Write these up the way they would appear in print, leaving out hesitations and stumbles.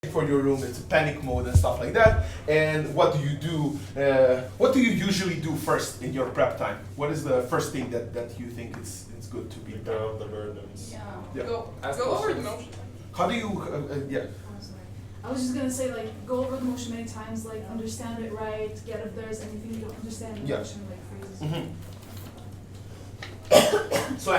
for your room, it's a panic mode and stuff like that. And what do you do? What do you usually do first in your prep time? What is the first thing that you think it's good to be Take care of the burdens. Yeah. Go over the motion. How do you? Yeah. I'm sorry. I was just gonna say, like, go over the motion many times, like, understand it right, get if there's anything you don't understand in the Yeah. motion, like phrases. So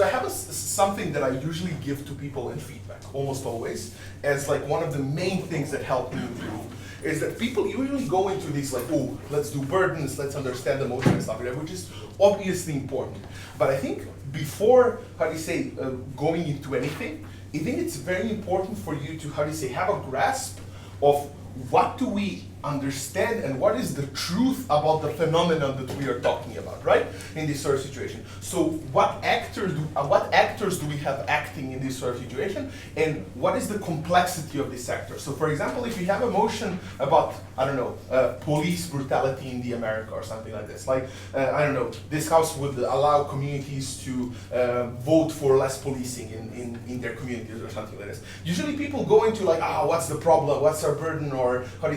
I have something that I usually give to people in feedback, almost always, as like one of the main things that help me improve, is that people usually go into these like, oh, let's do burdens, let's understand the motion and stuff like that, which is obviously important. But I think before, going into anything, I think it's very important for you to, have a grasp of what do we understand and what is the truth about the phenomenon that we are talking about, right? In this sort of situation. So what actors do we have acting in this sort of situation, and what is the complexity of this actor? So for example, if you have a motion about, police brutality in the America or something like this, like, this house would allow communities to vote for less policing in their communities or something like this. Usually people go into like, what's the problem, what's our burden, or how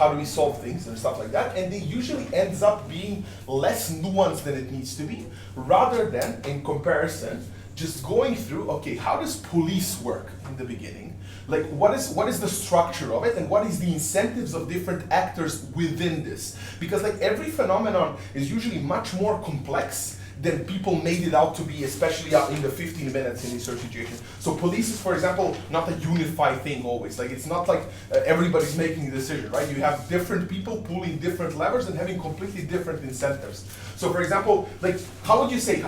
do we solve things and stuff like that, and it usually ends up being less nuanced than it needs to be, rather than, in comparison, just going through, okay, how does police work in the beginning? Like, what is the structure of it, and what is the incentives of different actors within this? Because like every phenomenon is usually much more complex than people made it out to be, especially out in the 15 minutes in this sort of situation. So police is, for example, not a unified thing always. Like it's not like everybody's making a decision, right? You have different people pulling different levers and having completely different incentives. So for example, like how would you say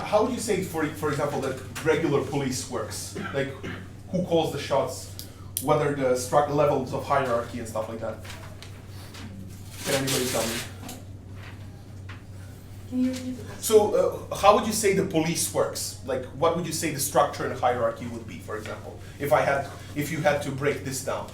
for example that regular police works? Like who calls the shots? What are the levels of hierarchy and stuff like that? Can anybody tell me? Can you repeat the question? So how would you say the police works? Like what would you say the structure and hierarchy would be, for example, if you had to break this down?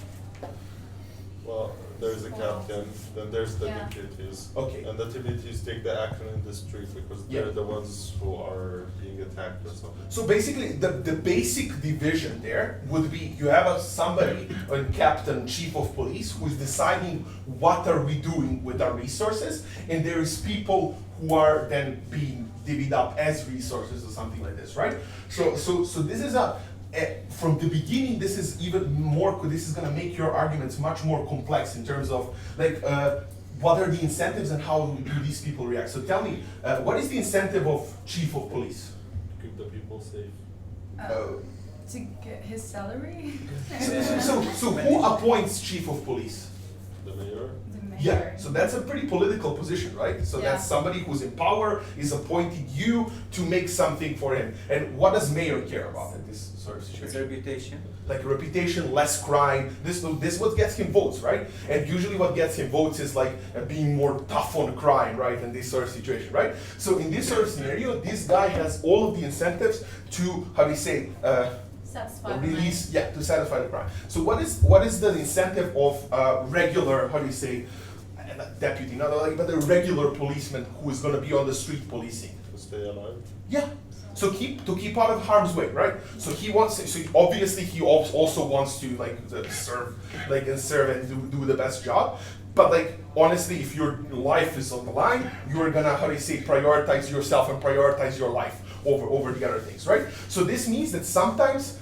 Well, there's a captain, then there's the Yeah. deputies. Okay. And the deputies take the action in the street because Yeah. they're the ones who are being attacked or something. So basically, the basic division there would be you have somebody, a captain, chief of police, who is deciding what are we doing with our resources, and there is people who are then being divvied up as resources or something like this, right? So this is from the beginning, this is going to make your arguments much more complex in terms of like what are the incentives and how do these people react. So tell me, what is the incentive of chief of police? Keep the people safe. To get his salary? So who appoints chief of police? The mayor. The mayor. Yeah, so that's a pretty political position, right? So Yeah. that's somebody who's in power is appointing you to make something for him. And what does mayor care about in this sort of His situation? reputation. Like reputation, less crime. This what gets him votes, right? And usually what gets him votes is like being more tough on crime, right? In this sort of situation, right? So in this sort of scenario, this guy has all of the incentives to Satisfy the release, to satisfy the crime. So what is the incentive of regular, deputy, not like, but a regular policeman who is going to be on the street policing? To stay alive. Yeah. So to keep out of harm's way, right? So obviously he also wants to serve and do the best job. But like honestly, if your life is on the line, you're gonna prioritize yourself and prioritize your life over the other things, right? So this means that sometimes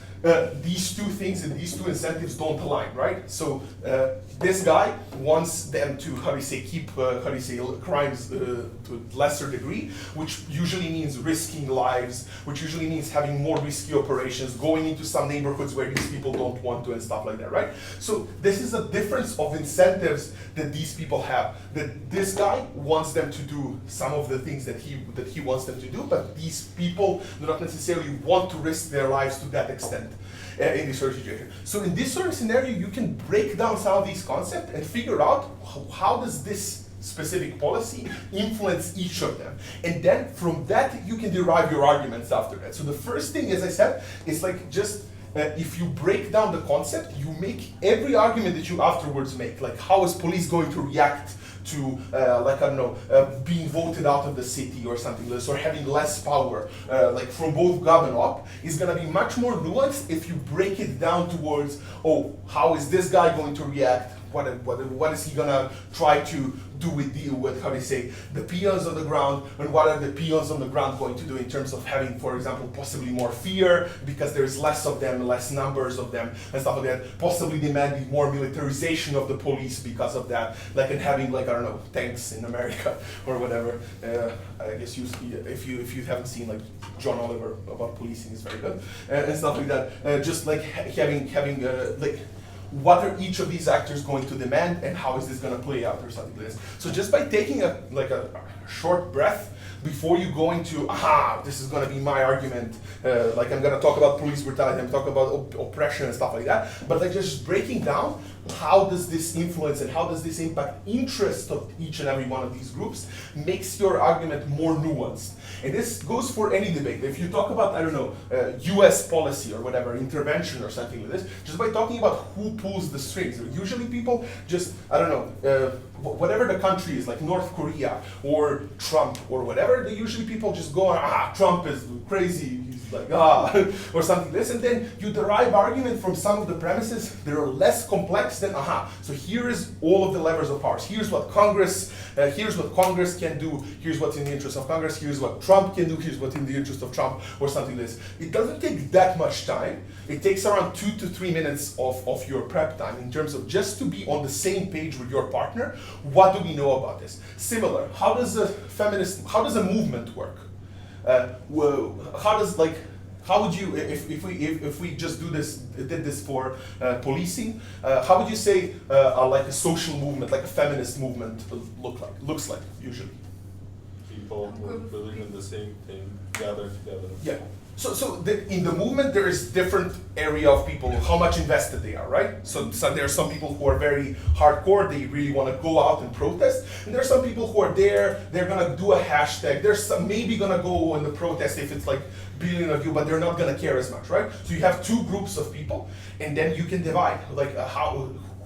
these two things and these two incentives don't align, right? So this guy wants them to keep crimes to a lesser degree, which usually means risking lives, which usually means having more risky operations, going into some neighborhoods where these people don't want to and stuff like that, right? So this is a difference of incentives that these people have. That this guy wants them to do some of the things that he wants them to do, but these people do not necessarily want to risk their lives to that extent. In this sort of situation. So in this sort of scenario, you can break down some of these concepts and figure out how does this specific policy influence each of them. And then from that, you can derive your arguments after that. So the first thing, as I said, is like just if you break down the concept, you make every argument that you afterwards make, like how is police going to react to like, I don't know, being voted out of the city or something like this, or having less power, like from both God and up, is gonna be much more nuanced if you break it down towards, oh, how is this guy going to react? What is he gonna try to do with how they say the peons on the ground, and what are the peons on the ground going to do in terms of having, for example, possibly more fear because there's less of them, less numbers of them, and stuff like that. Possibly demanding more militarization of the police because of that, like in having, like, I don't know, tanks in America or whatever. I guess if you haven't seen like John Oliver about policing, is very good, and stuff like that. Just like having like, what are each of these actors going to demand, and how is this going to play out, or something like this. So just by taking a short breath before you go into, this is going to be my argument, like I'm going to talk about police brutality, I'm talking about oppression and stuff like that, but like just breaking down how does this influence and how does this impact interest of each and every one of these groups, makes your argument more nuanced. And this goes for any debate. If you talk about, I don't know, US policy or whatever, intervention or something like this, just by talking about who pulls the strings. Usually people just, I don't know, whatever the country is, like North Korea or Trump or whatever, they usually people just go, Trump is crazy, he's like, or something like this, and then you derive argument from some of the premises that are less complex than, so here is all of the levers of powers. Here's what Congress can do, here's what's in the interest of Congress, here's what Trump can do, here's what's in the interest of Trump, or something like this. It doesn't take that much time. It takes around 2 to 3 minutes of your prep time in terms of just to be on the same page with your partner. What do we know about this? Similar, how does a movement work? How would you, if we just did this for policing, how would you say like a social movement, like a feminist movement looks like usually? People who believe in the same thing gather together. Yeah. So in the movement there is different area of people, how much invested they are, right? So there are some people who are very hardcore, they really want to go out and protest, and there are some people who are there, they're gonna do a hashtag, there's some maybe gonna go in the protest if it's like billion of you, but they're not gonna care as much, right? So you have two groups of people, and then you can divide, like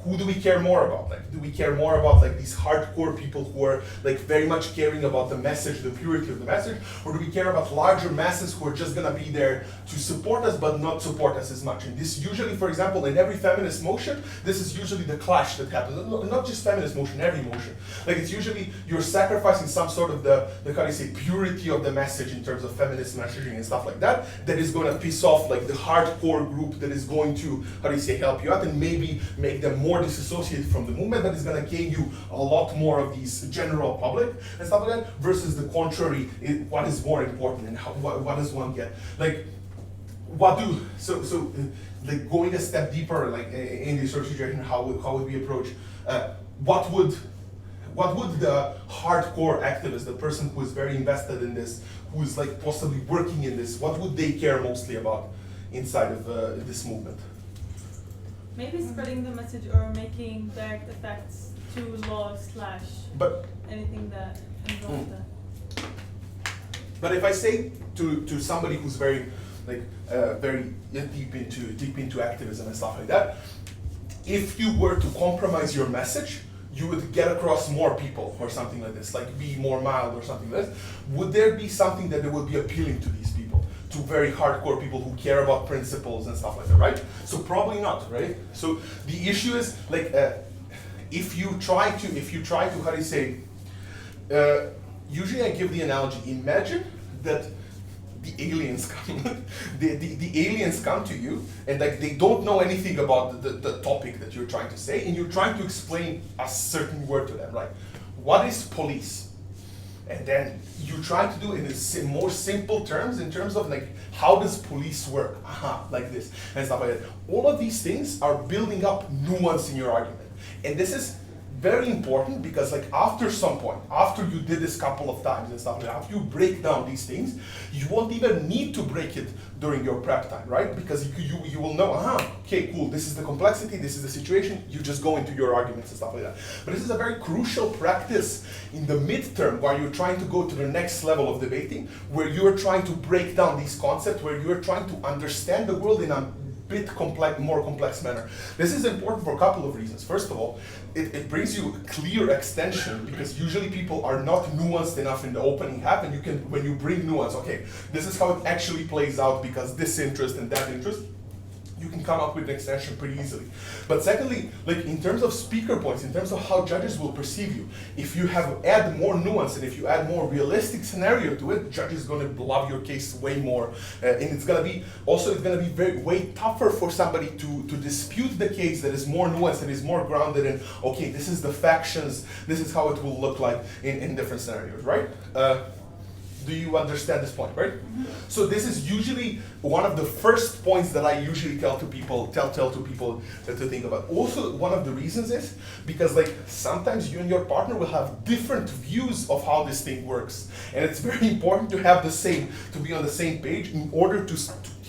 who do we care more about? Like, do we care more about like these hardcore people who are like very much caring about the message, the purity of the message, or do we care about larger masses who are just gonna be there to support us but not support us as much? And this usually, for example, in every feminist motion, this is usually the clash that happens. Not just feminist motion, every motion. Like it's usually you're sacrificing some sort of the how do you say, purity of the message in terms of feminist messaging and stuff like that, that is gonna piss off like the hardcore group that is going to, how do you say, help you out and maybe make them more disassociated from the movement, but is going to gain you a lot more of these general public and stuff like that, versus the contrary, what is more important and what does one get? Like, like going a step deeper, like in this sort of situation, how would we approach, what would the hardcore activist, the person who is very invested in this, who is like possibly working in this, what would they care mostly about inside of this movement? Maybe spreading the message or making direct effects to laws but anything that involves that. But if I say to somebody who's very like very deep into activism and stuff like that, if you were to compromise your message, you would get across more people or something like this, like be more mild or something like this. Would there be something that would be appealing to these people? To very hardcore people who care about principles and stuff like that, right? So probably not, right? So the issue is like, if you try to, how do you say, usually I give the analogy, imagine that the aliens come, the aliens come to you and like they don't know anything about the topic that you're trying to say, and you're trying to explain a certain word to them, right? What is police? And then you try to do it in more simple terms, in terms of like, how does police work? Like this, and stuff like that. All of these things are building up nuance in your argument. And this is very important because like after some point, after you did this couple of times and stuff like that, after you break down these things, you won't even need to break it during your prep time, right? Because you will know, okay, cool, this is the complexity, this is the situation, you just go into your arguments and stuff like that. But this is a very crucial practice in the midterm while you're trying to go to the next level of debating, where you're trying to break down these concepts, where you're trying to understand the world in a bit more complex manner. This is important for a couple of reasons. First of all, it brings you clear extension, because usually people are not nuanced enough in the opening half, and when you bring nuance, okay, this is how it actually plays out because this interest and that interest, you can come up with an extension pretty easily. But secondly, like in terms of speaker points, in terms of how judges will perceive you, if you add more nuance and if you add more realistic scenario to it, judges gonna love your case way more. And it's gonna be way tougher for somebody to dispute the case that is more nuanced, that is more grounded in, okay, this is the factions, this is how it will look like in different scenarios, right? Do you understand this point, right? Mm-hmm. So this is usually one of the first points that I usually tell to people to think about. Also, one of the reasons is because like sometimes you and your partner will have different views of how this thing works, and it's very important to be on the same page in order to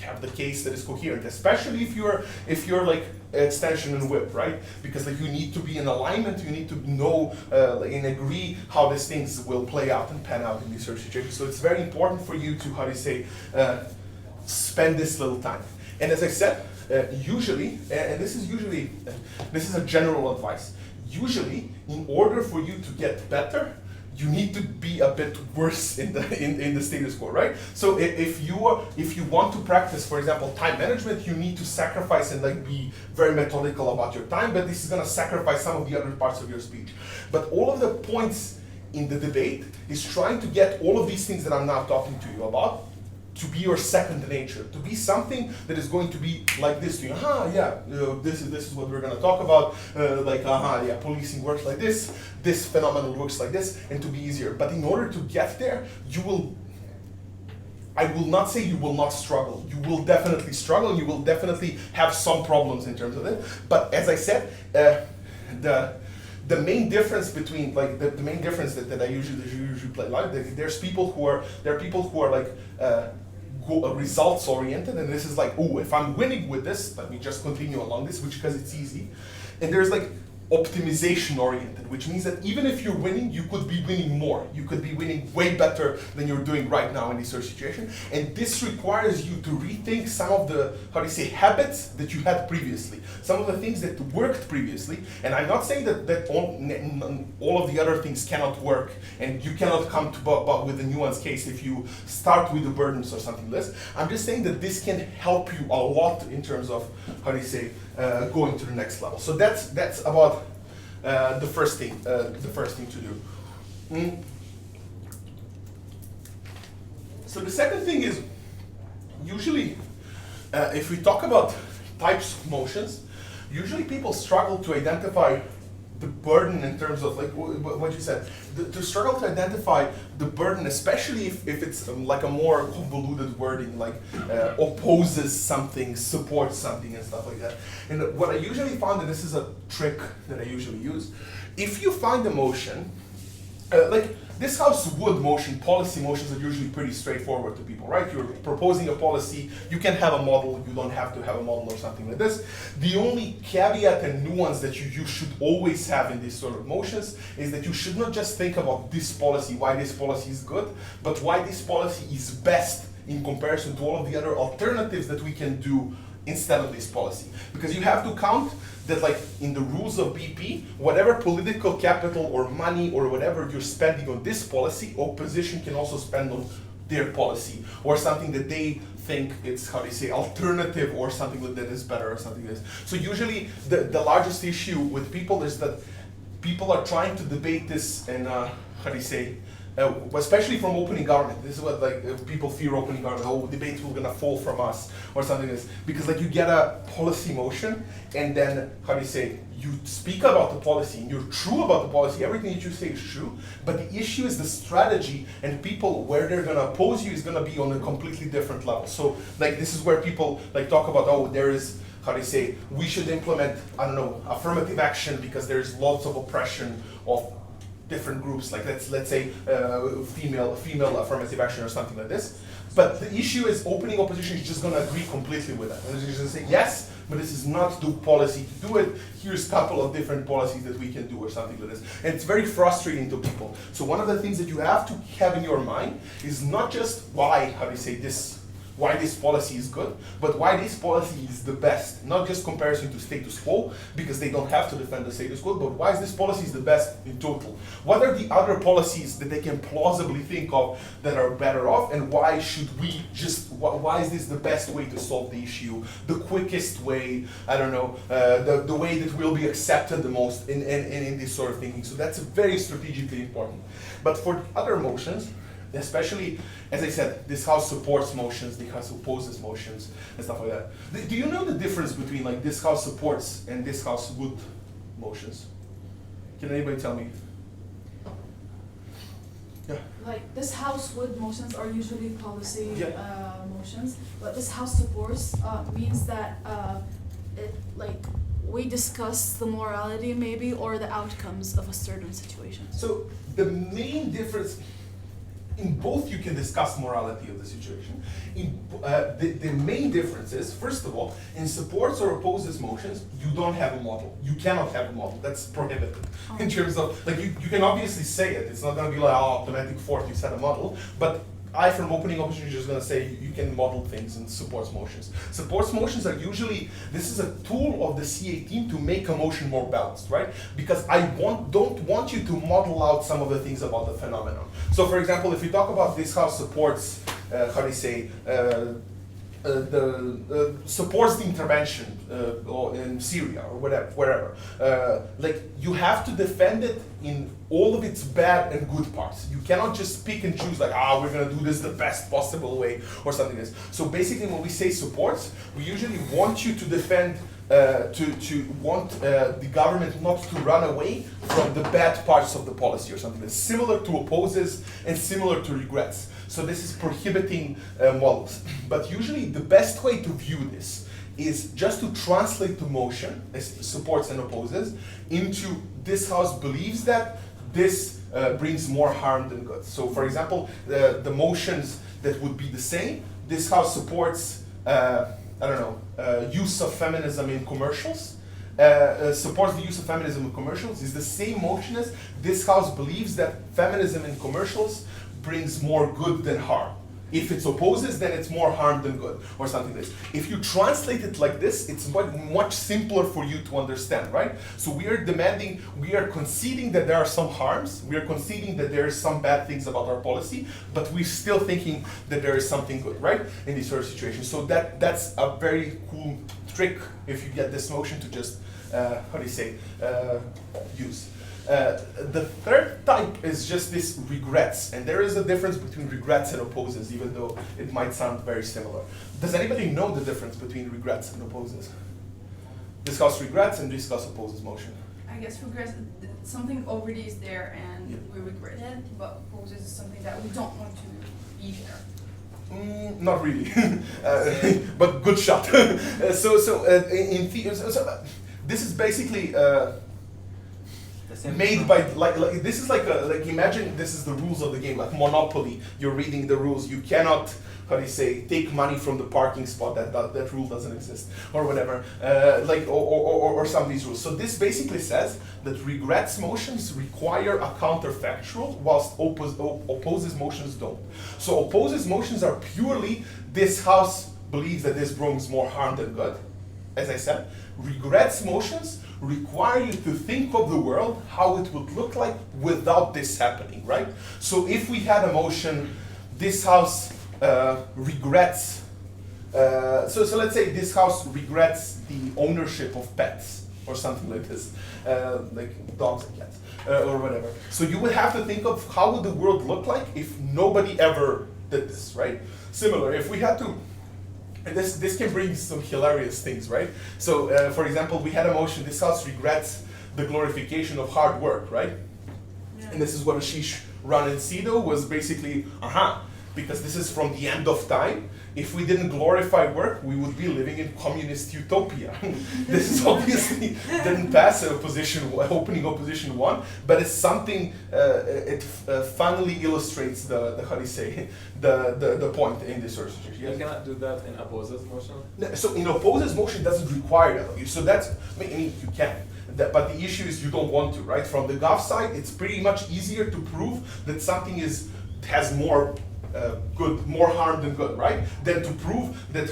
have the case that is coherent, especially if you're like extension and whip, right? Because like you need to be in alignment, you need to know and agree how these things will play out and pan out in these sort of situations. So it's very important for you to, spend this little time. And as I said, usually, and this is a general advice, usually in order for you to get better, you need to be a bit worse in the status quo, right? So if you want to practice, for example, time management, you need to sacrifice and like be very methodical about your time, but this is gonna sacrifice some of the other parts of your speech. But all of the points in the debate is trying to get all of these things that I'm now talking to you about to be your second nature, to be something that is going to be like this to you. This is what we're going to talk about. Policing works like this. This phenomenon works like this, and to be easier. But in order to get there, I will not say you will not struggle. You will definitely struggle, and you will definitely have some problems in terms of it. But as I said, the main difference between the main difference that I usually play live, there's people who are like results oriented, and this is like, oh, if I'm winning with this, let me just continue along this, because it's easy. And there's like optimization oriented, which means that even if you're winning, you could be winning more. You could be winning way better than you're doing right now in this sort of situation. And this requires you to rethink some of the, habits that you had previously. Some of the things that worked previously. And I'm not saying that all of the other things cannot work, and you cannot come to with a nuanced case if you start with the burdens or something less. I'm just saying that this can help you a lot in terms of, going to the next level. So that's about the first thing to do. So the second thing is, usually if we talk about types of motions, usually people struggle to identify the burden in terms of like what you said, to struggle to identify the burden, especially if it's like a more convoluted wording, like opposes something, supports something, and stuff like that. And what I usually found, and this is a trick that I usually use, if you find a motion, like this house would motion, policy motions are usually pretty straightforward to people, right? You're proposing a policy, you can have a model, you don't have to have a model or something like this. The only caveat and nuance that you should always have in these sort of motions is that you should not just think about this policy, why this policy is good, but why this policy is best in comparison to all of the other alternatives that we can do instead of this policy. Because you have to count that, like in the rules of BP, whatever political capital or money or whatever you're spending on this policy, opposition can also spend on their policy or something that they think it's, alternative or something that is better or something like this. So usually the largest issue with people is that people are trying to debate this and especially from opening government. This is what people fear opening government. Oh, debates will gonna fall from us or something like this. Because you get a policy motion and then you speak about the policy and you're true about the policy. Everything that you say is true. But the issue is the strategy, and people where they're gonna oppose you is gonna be on a completely different level. So this is where people talk about, oh, there is we should implement, affirmative action because there's lots of oppression of different groups, like let's say female affirmative action or something like this. But the issue is opening opposition is just going to agree completely with that. And they're just going to say, yes, but this is not the policy to do it. Here's a couple of different policies that we can do or something like this. And it's very frustrating to people. So one of the things that you have to have in your mind is not just why, this why this policy is good, but why this policy is the best. Not just comparison to status quo, because they don't have to defend the status quo, but why is this policy is the best in total? What are the other policies that they can plausibly think of that are better off, and why should we just, why is this the best way to solve the issue, the quickest way, I don't know, the way that will be accepted the most in this sort of thinking. So that's very strategically important. But for the other motions, especially, as I said, this house supports motions, this house opposes motions, and stuff like that. Do you know the difference between like this house supports and this house would motions? Can anybody tell me? Yeah. Like this house would motions are usually policy Yeah. motions, but this house supports means that it like we discuss the morality maybe or the outcomes of a certain situation. So the main difference, in both you can discuss morality of the situation. The main difference is, first of all, in supports or opposes motions, you don't have a model. You cannot have a model. That's prohibited. In terms of, like, you can obviously say it. It's not going to be like, oh, automatic fourth, you set a model. But I, from opening opportunity, just going to say you can model things in supports motions. Supports motions are usually, this is a tool of the CA team to make a motion more balanced, right? Because I don't want you to model out some of the things about the phenomenon. So for example, if you talk about this house supports, how do you say, supports the intervention or in Syria or whatever, wherever. Like you have to defend it in all of its bad and good parts. You cannot just pick and choose like, we're gonna do this the best possible way or something like this. So basically when we say supports, we usually want you to defend, to want the government not to run away from the bad parts of the policy or something that's similar to opposes and similar to regrets. So this is prohibiting models. But usually the best way to view this is just to translate the motion, as supports and opposes, into this house believes that this brings more harm than good. So for example, the motions that would be the same, this house supports, use of feminism in commercials, supports the use of feminism in commercials, is the same motion as this house believes that feminism in commercials brings more good than harm. If it opposes, then it's more harm than good, or something like this. If you translate it like this, it's much simpler for you to understand, right? So we are conceding that there are some harms, we are conceding that there are some bad things about our policy, but we're still thinking that there is something good, right? In this sort of situation. So that's a very cool trick if you get this motion to just, use. The third type is just this regrets, and there is a difference between regrets and opposes, even though it might sound very similar. Does anybody know the difference between regrets and opposes? Discuss regrets and discuss opposes motion. I guess regrets, something already is there and Yeah. we regret it, but opposes is something that we don't want to be there. Not really, but good shot. This is basically made by like this is like imagine this is the rules of the game, like Monopoly. You're reading the rules. You cannot, how do you say, take money from the parking spot. That rule doesn't exist, or whatever. Or some of these rules. So this basically says that regrets motions require a counterfactual, whilst opposes motions don't. So opposes motions are purely this house believes that this brings more harm than good. As I said, regrets motions require you to think of the world, how it would look like without this happening, right? So if we had a motion, this house regrets, so let's say this house regrets the ownership of pets, or something like this, like dogs and cats, or whatever. So you would have to think of how would the world look like if nobody ever did this, right? Similar, if we had to, and this can bring some hilarious things, right? So, for example, we had a motion, this house regrets the glorification of hard work, right? Yeah. And this is what Ashish Ran and Sido was basically, because this is from the end of time. If we didn't glorify work, we would be living in communist utopia. This is obviously didn't pass opening opposition one, but it's something, it finally illustrates the how do you say, the point in this sort of situation. You cannot do that in opposes motion? So in opposes motion doesn't require that of you. So that's, I mean you can. But the issue is you don't want to, right? From the Gov side, it's pretty much easier to prove that something has more good, more harm than good, right? Than to prove that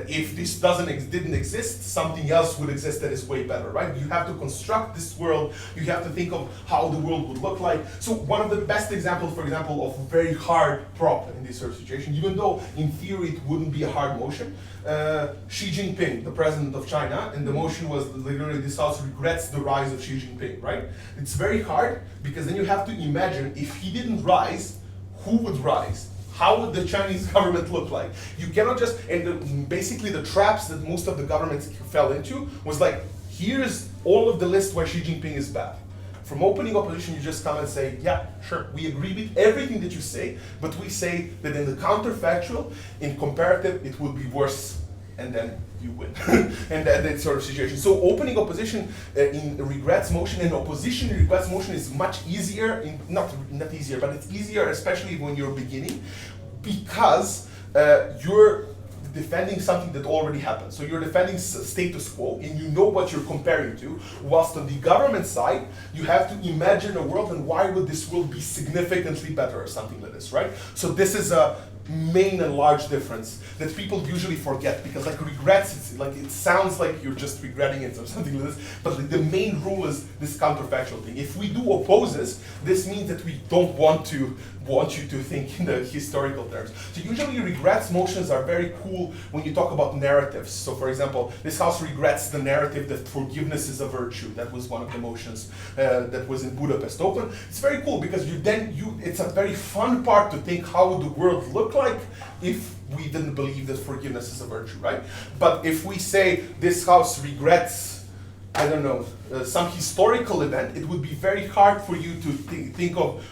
if this didn't exist, something else would exist that is way better, right? You have to construct this world. You have to think of how the world would look like. So one of the best examples, for example, of a very hard prop in this sort of situation, even though in theory it wouldn't be a hard motion, Xi Jinping, the president of China, and the motion was literally this house regrets the rise of Xi Jinping, right? It's very hard because then you have to imagine if he didn't rise, who would rise? How would the Chinese government look like? You cannot just, and basically the traps that most of the governments fell into was like, here's all of the list why Xi Jinping is bad. From opening opposition, you just come and say, yeah, sure, we agree with everything that you say, but we say that in the counterfactual, in comparative, it would be worse, and then you win. And that sort of situation. So opening opposition in regrets motion and opposition in regrets motion is much easier, not easier, but it's easier, especially when you're beginning, because you're defending something that already happened. So you're defending status quo and you know what you're comparing to, whilst on the government side, you have to imagine a world and why would this world be significantly better or something like this, right? So this is a main and large difference that people usually forget, because like regrets, it's like it sounds like you're just regretting it or something like this, but like the main rule is this counterfactual thing. If we do opposes, this means that we don't want you to think in the historical terms. So usually regrets motions are very cool when you talk about narratives. So for example, this house regrets the narrative that forgiveness is a virtue. That was one of the motions that was in Budapest Open. It's very cool because it's a very fun part to think how would the world look like if we didn't believe that forgiveness is a virtue, right? But if we say this house regrets, I don't know, some historical event, it would be very hard for you to think of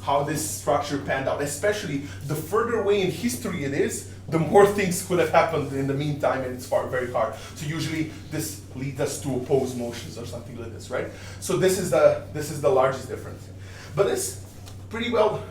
how this structure panned out. Especially the further away in history it is, the more things could have happened in the meantime, and it's very hard. So usually this leads us to oppose motions or something like this, right? So this is the largest difference. But it's pretty well.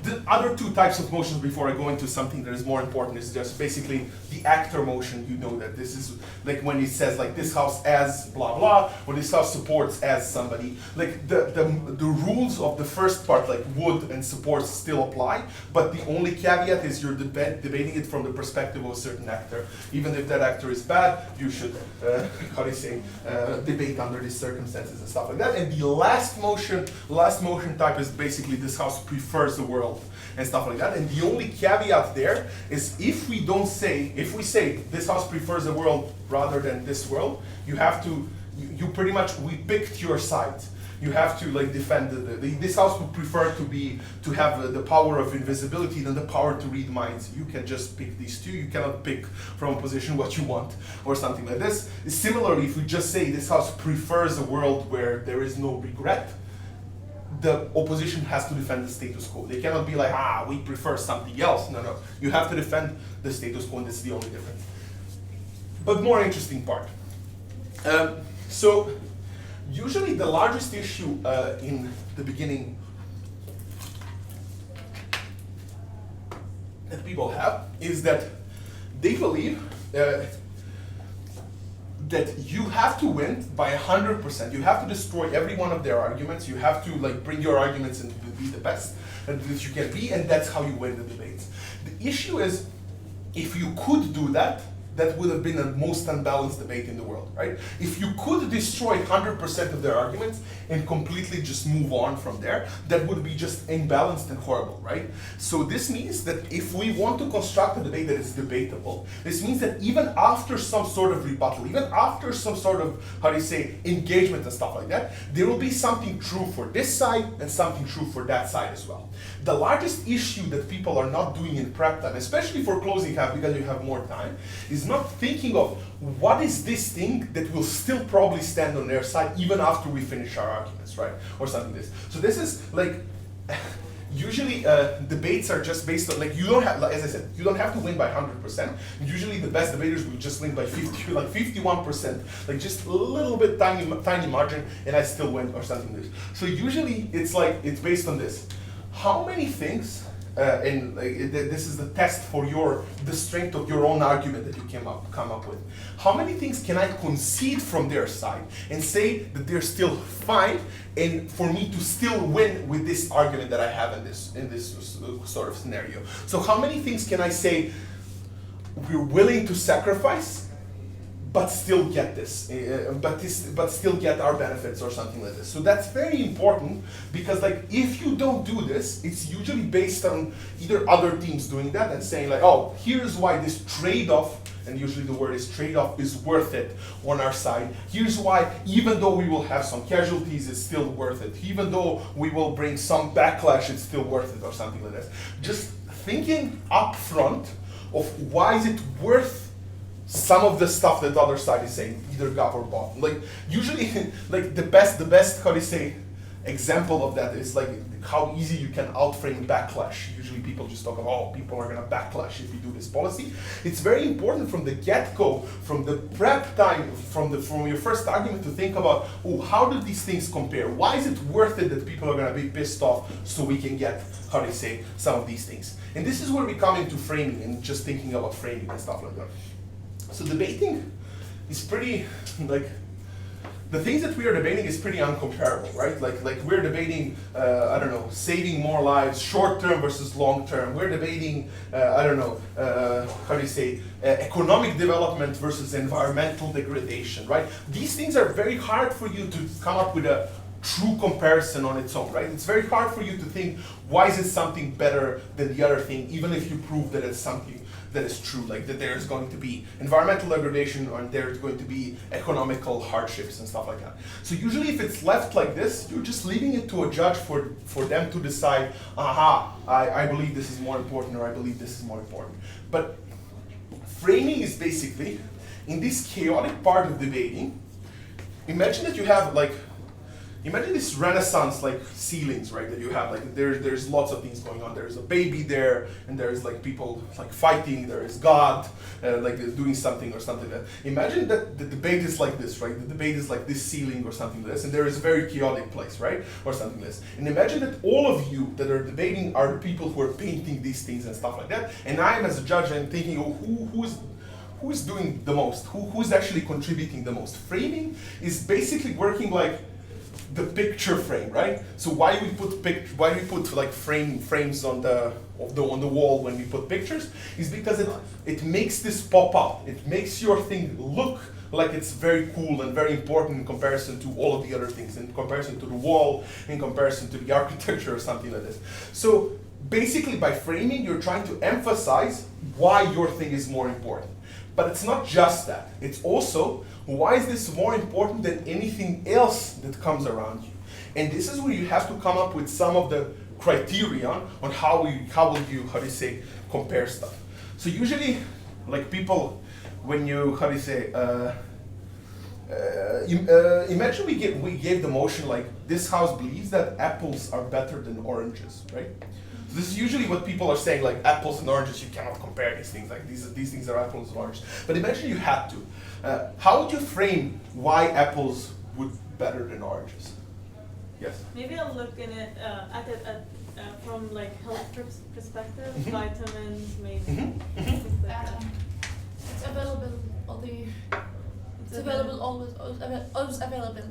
The other two types of motions before I go into something that is more important is just basically the actor motion. You know that this is like when it says like this house as blah blah, or this house supports as somebody. Like the rules of the first part, like would and supports, still apply, but the only caveat is you're debating it from the perspective of a certain actor. Even if that actor is bad, you should, debate under these circumstances and stuff like that. And the last motion type is basically this house prefers the world and stuff like that. And the only caveat there is if we say this house prefers the world rather than this world, you have to, you pretty much, we picked your side. You have to like defend this house would prefer to have the power of invisibility than the power to read minds. You can just pick these two. You cannot pick from a position what you want or something like this. Similarly, if we just say this house prefers a world where there is no regret, the opposition has to defend the status quo. They cannot be like, we prefer something else. No. You have to defend the status quo, and this is the only difference. But more interesting part. So usually the largest issue in the beginning that people have is that they believe that you have to win by 100%. You have to destroy every one of their arguments. You have to like bring your arguments and be the best that you can be, and that's how you win the debates. The issue is, if you could do that, that would have been the most unbalanced debate in the world, right? If you could destroy 100% of their arguments and completely just move on from there, that would be just imbalanced and horrible, right? So this means that if we want to construct a debate that is debatable, this means that even after some sort of rebuttal, even after some sort of, engagement and stuff like that, there will be something true for this side and something true for that side as well. The largest issue that people are not doing in prep time, especially for closing half because you have more time, is not thinking of what is this thing that will still probably stand on their side even after we finish our arguments, right? Or something like this. So this is like, usually debates are just based on, like you don't have, like, as I said, you don't have to win by 100%. Usually the best debaters will just win by 50, like 51%, like just a little bit tiny margin, and I still win or something like this. So usually it's like, it's based on this. How many things and this is the test for the strength of your own argument that you come up with. How many things can I concede from their side and say that they're still fine, and for me to still win with this argument that I have in this sort of scenario? So how many things can I say we're willing to sacrifice, but still get this, but still get our benefits or something like this? So that's very important, because like if you don't do this, it's usually based on either other teams doing that and saying like, oh, here's why this trade-off, and usually the word is trade-off, is worth it on our side. Here's why, even though we will have some casualties, it's still worth it. Even though we will bring some backlash, it's still worth it, or something like this. Just thinking up front of why is it worth some of the stuff that the other side is saying, either gov or bot. Like usually, like the best, how do you say, example of that is like how easy you can outframe backlash. Usually people just talk about, oh, people are gonna backlash if you do this policy. It's very important from the get-go, from the prep time, from your first argument, to think about, oh, how do these things compare? Why is it worth it that people are gonna be pissed off so we can get, how do you say, some of these things? And this is where we come into framing and just thinking about framing and stuff like that. So debating is pretty, like, the things that we are debating is pretty uncomparable, right? Like we're debating, I don't know, saving more lives, short term versus long term. We're debating, I don't know, how do you say, economic development versus environmental degradation, right? These things are very hard for you to come up with a true comparison on its own, right? It's very hard for you to think, why is it something better than the other thing, even if you prove that it's something that is true, like that there's going to be environmental degradation or there's going to be economical hardships and stuff like that. So usually if it's left like this, you're just leaving it to a judge for them to decide, aha, I believe this is more important, or I believe this is more important. But framing is basically, in this chaotic part of debating, imagine that you have like, imagine this Renaissance like ceilings, right? That you have like there's lots of things going on. There's a baby there, and there's like people like fighting. There is God, like doing something or something like that. Imagine that the debate is like this, right? The debate is like this ceiling or something like this, and there is a very chaotic place, right? Or something like this. And imagine that all of you that are debating are the people who are painting these things and stuff like that. And I am as a judge, I'm thinking, oh, who is doing the most? Who's actually contributing the most? Framing is basically working like the picture frame, right? So why we put like frames on the wall when we put pictures is because it makes this pop up. It makes your thing look like it's very cool and very important in comparison to all of the other things, in comparison to the wall, in comparison to the architecture or something like this. So basically by framing, you're trying to emphasize why your thing is more important. But it's not just that. It's also, why is this more important than anything else that comes around you? And this is where you have to come up with some of the criteria on how do you say, compare stuff. So usually, like people, when you, imagine we gave the motion like, this house believes that apples are better than oranges, right? So this is usually what people are saying, like apples and oranges, you cannot compare these things, like these things are apples and oranges. But imagine you had to. How would you frame why apples would be better than oranges? Yes? Maybe I'll look at it from like health perspective, vitamins, maybe. Things like that. It's available always available.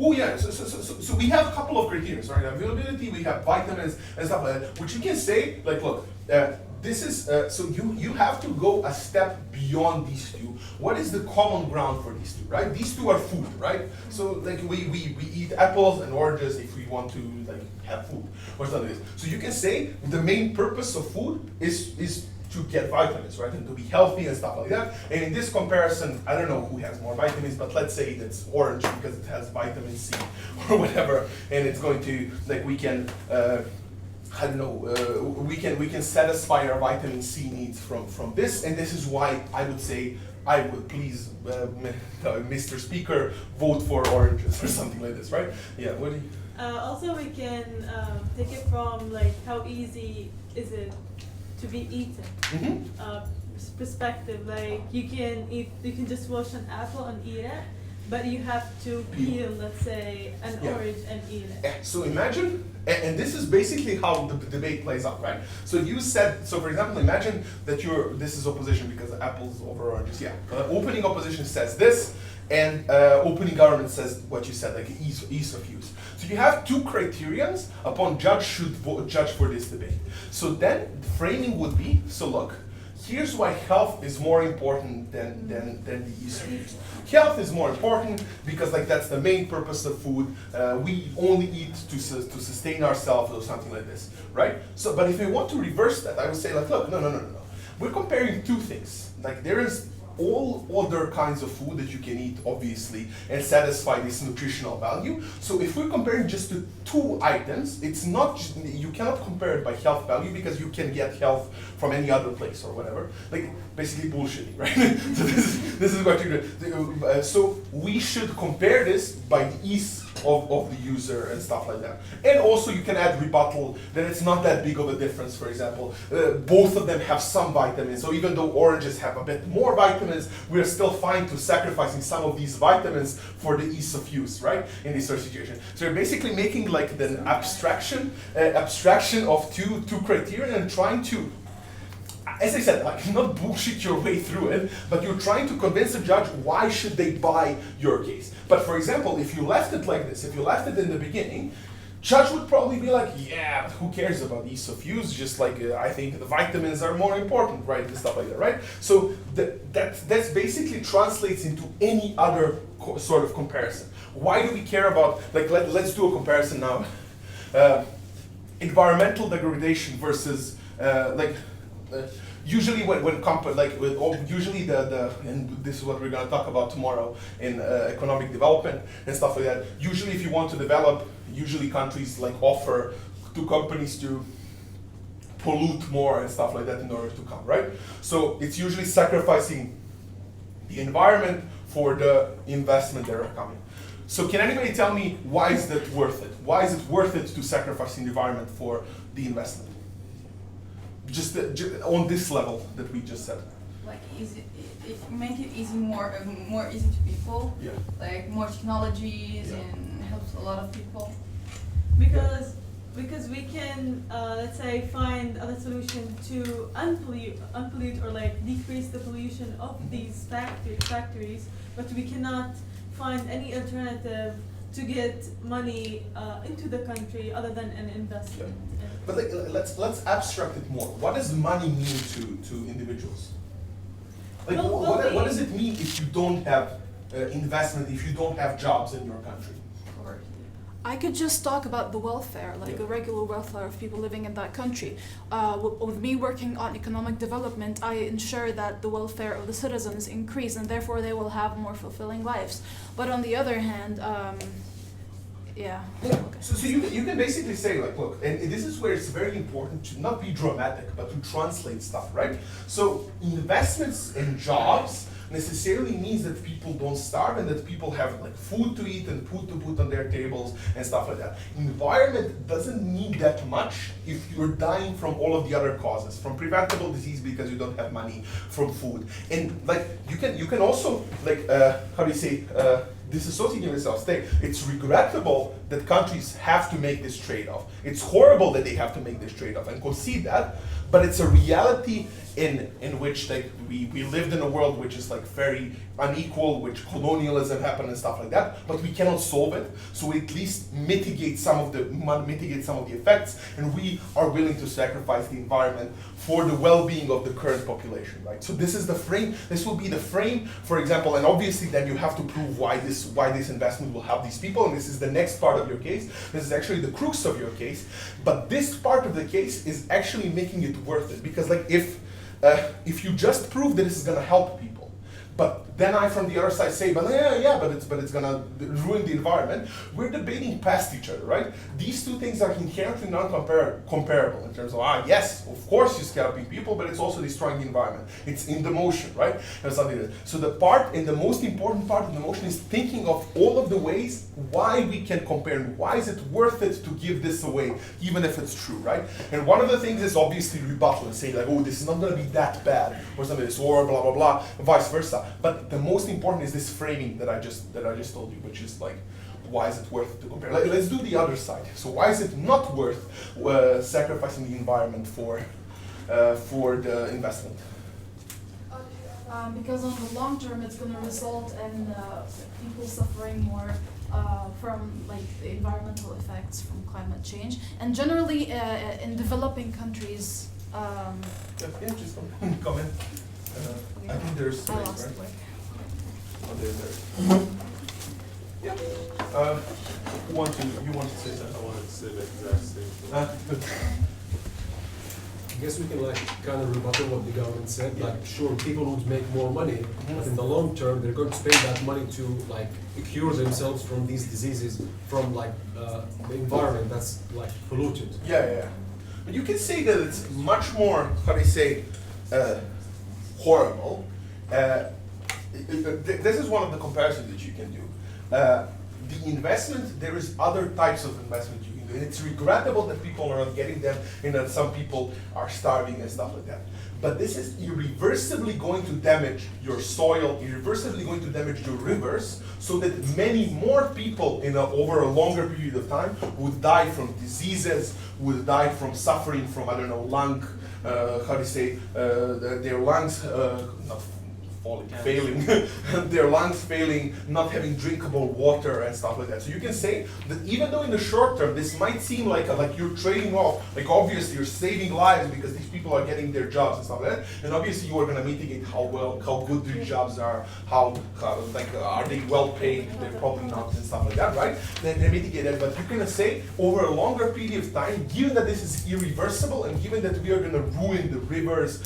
Oh yeah, so we have a couple of criteria, right? Availability, we have vitamins and stuff like that, which you can say, like, look, this is, so you have to go a step beyond these two. What is the common ground for these two, right? These two are food, right? So like we eat apples and oranges if we want to like have food or something like this. So you can say the main purpose of food is to get vitamins, right? And to be healthy and stuff like that. And in this comparison, I don't know who has more vitamins, but let's say that's orange because it has vitamin C or whatever. And it's going to, like we can, I don't know, we can satisfy our vitamin C needs from this. And this is why I would say, I would please, Mr. Speaker, vote for oranges or something like this, right? Yeah, what do you? Also, we can take it from like how easy is it to be eaten perspective. Like you can just wash an apple and eat it, but you have to peel, let's say, an Yeah. orange and eat it. So imagine, and this is basically how the debate plays out, right? So you said, so for example, imagine that this is opposition because apples over oranges, yeah. Opening opposition says this, and opening government says what you said, like ease of use. So you have two criterions upon judge should judge for this debate. So then the framing would be, so look, here's why health is more important than the ease of use. Health is more important because like that's the main purpose of food. We only eat to sustain ourselves or something like this, right? So, but if we want to reverse that, I would say like, look, no. We're comparing two things. Like there is all other kinds of food that you can eat, obviously, and satisfy this nutritional value. So if we're comparing just the two items, it's not, you cannot compare it by health value because you can get health from any other place or whatever. Like basically bullshitting, right? So this is what you do. So we should compare this by the ease of the user and stuff like that. And also you can add rebuttal that it's not that big of a difference, for example. Both of them have some vitamins, so even though oranges have a bit more vitamins, we're still fine to sacrificing some of these vitamins for the ease of use, right? In this sort of situation. So you're basically making like an abstraction of two criteria and trying to, as I said, like not bullshit your way through it, but you're trying to convince a judge why should they buy your case. But for example, if you left it like this, if you left it in the beginning, judge would probably be like, yeah, but who cares about ease of use? Just like I think the vitamins are more important, right? And stuff like that, right? So that's basically translates into any other sort of comparison. Why do we care about, like let's do a comparison now. Environmental degradation versus usually usually and this is what we're going to talk about tomorrow in economic development and stuff like that. Usually if you want to develop, usually countries like offer to companies to pollute more and stuff like that in order to come, right? So it's usually sacrificing the environment for the investment that are coming. So can anybody tell me why is that worth it? Why is it worth it to sacrifice the environment for the investment? Just on this level that we just said. Like easy, it make it easy, more easy to people. Yeah. Like more technologies Yeah. and helps a lot of people. Because we can let's say find other solution to unpollute or like decrease the pollution of these factories, but we cannot find any alternative to get money into the country other than an investment. Yeah. But like, let's abstract it more. What does money mean to individuals? Like, what does it mean if you don't have investment, if you don't have jobs in your country? Or I could just talk about the welfare, like Yeah. a regular welfare of people living in that country. With me working on economic development, I ensure that the welfare of the citizens increase and therefore they will have more fulfilling lives. But on the other hand, yeah. Okay. So you can basically say like, look, and this is where it's very important to not be dramatic, but to translate stuff, right? So investments in jobs necessarily means that people don't starve and that people have like food to eat and food to put on their tables and stuff like that. Environment doesn't need that much if you're dying from all of the other causes, from preventable disease because you don't have money, from food. And like you can also like how do you say disassociating yourself, say it's regrettable that countries have to make this trade-off. It's horrible that they have to make this trade-off and concede that, but it's a reality in which like we lived in a world which is like very unequal, which colonialism happened and stuff like that, but we cannot solve it, so we at least mitigate some of the effects, and we are willing to sacrifice the environment for the well-being of the current population, right? So this is the frame, this will be the frame, for example, and obviously then you have to prove why this investment will help these people, and this is the next part of your case. This is actually the crux of your case, but this part of the case is actually making it worth it, because like if you just prove that this is gonna help people, but then I from the other side say, but it's gonna ruin the environment. We're debating past each other, right? These two things are inherently non-comparable in terms of yes, of course you're helping people, but it's also destroying the environment. It's in the motion, right? And something like that. So the most important part of the motion is thinking of all of the ways why we can compare and why is it worth it to give this away, even if it's true, right? And one of the things is obviously rebuttal and saying like, oh, this is not gonna be that bad or something, or blah blah blah, vice versa. But But the most important is this framing that I just told you, which is like, why is it worth it to compare? Like, let's do the other side. So why is it not worth sacrificing the environment for the investment? Because on the long term, it's going to result in people suffering more from like the environmental effects from climate change, and generally in developing countries. Yeah, just comment. I think there's three, I lost right? work. Oh, there. Yeah. You want to say that? I wanted to say the exact same thing. I guess we can like kind of rebuttal what the government said. Like, sure, people would make more money, but in the long term, they're going to spend that money to like cure themselves from these diseases from like the environment that's like polluted. Yeah. But you can say that it's much more, how do you say, horrible. This is one of the comparisons that you can do. The investment, there is other types of investment you can do. And it's regrettable that people are not getting them and that some people are starving and stuff like that. But this is irreversibly going to damage your soil, irreversibly going to damage your rivers, so that many more people over a longer period of time would die from diseases, would die from suffering from, I don't know, lung, how do you say, their lungs, not failing, their lungs failing, not having drinkable water and stuff like that. So you can say that even though in the short term this might seem like you're trading off, like obviously you're saving lives because these people are getting their jobs and stuff like that, and obviously you are going to mitigate how good their jobs are, how are they well paid? They're probably not and stuff like that, right? Then they mitigate it, but you're going to say over a longer period of time, given that this is irreversible and given that we are going to ruin the rivers,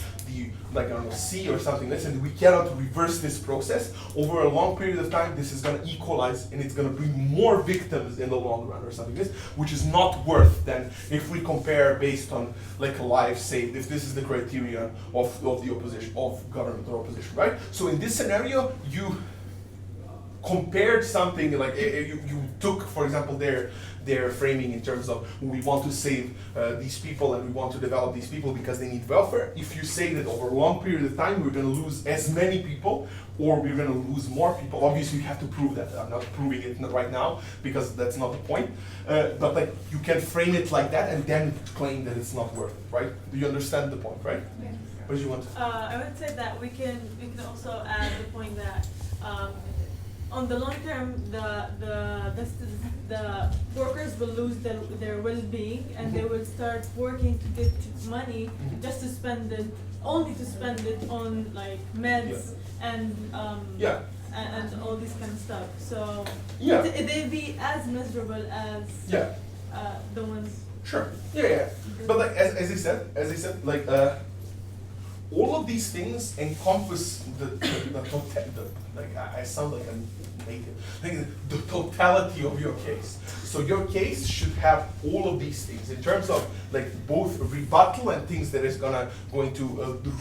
like I don't know, sea or something like this, and we cannot reverse this process over a long period of time, this is going to equalize and it's going to bring more victims in the long run or something like this, which is not worth then if we compare based on like a life saved, if this is the criteria of the opposition, of government or opposition, right? So in this scenario, you compared something like you took, for example, their framing in terms of we want to save these people and we want to develop these people because they need welfare. If you say that over a long period of time we're going to lose as many people or we're going to lose more people, obviously you have to prove that. I'm not proving it right now because that's not the point. But like you can frame it like that and then claim that it's not worth it, right? Do you understand the point, right? Yeah. What do you want? I would say that we can also add the point that on the long term, the workers will lose their well-being and they will start working to get money just to spend it, only to spend it on like meds and all this kind of stuff. So they'll be as miserable as the ones. Sure. Yeah. But like as I said, like all of these things encompass like I sound like a native. Like the totality of your case. So your case should have all of these things in terms of like both rebuttal and things that is going to